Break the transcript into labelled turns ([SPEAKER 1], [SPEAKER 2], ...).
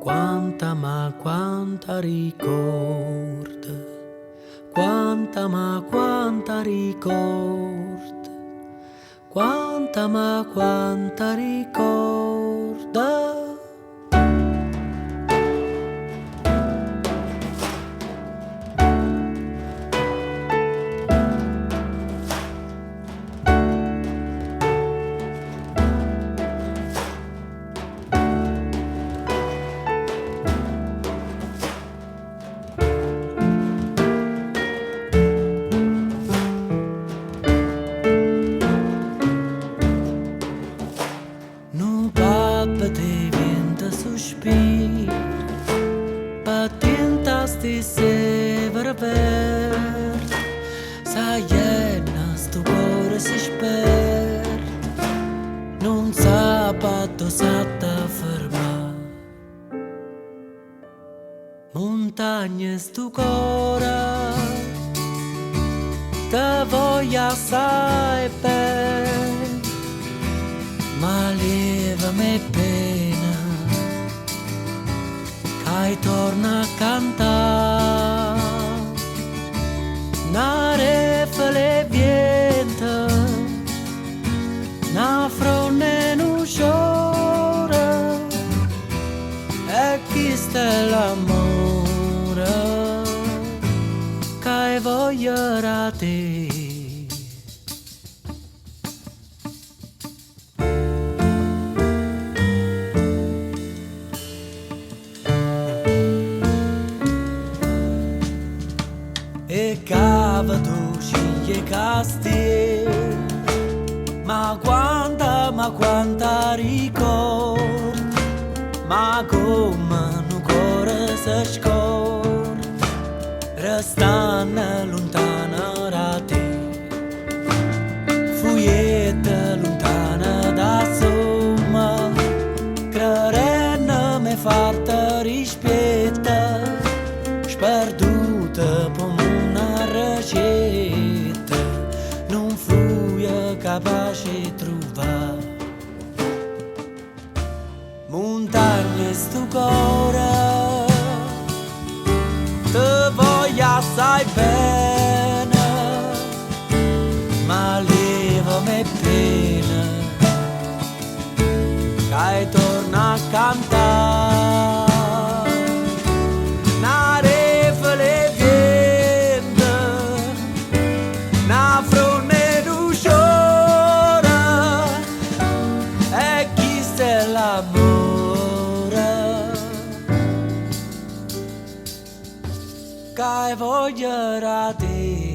[SPEAKER 1] Quanta ricorda, quanta ricorda, quanta ricorda. Te vienta sospir, patientas ti severa verd, sa llenas tu cuore si spert, non sabato s'atta fermar. Montagnes tu cora, te voglia assai ben, ma levami pena, che torna a cantare, na refele vienta, na fronne non sciora, e chi sta l'amore, che voglierà te. E cava tu sceglie casti, ma quanta ricordi, ma come un cuore si scorda, restando lontana da te, fuietta lontana da somma, credendo me farta rispetta, sperduta per ricetta, non fui capace di trovare. Montagne sto cuore, te voglio assai bene, ma levami pena, che torna a cantare. L'amore che voglierà te.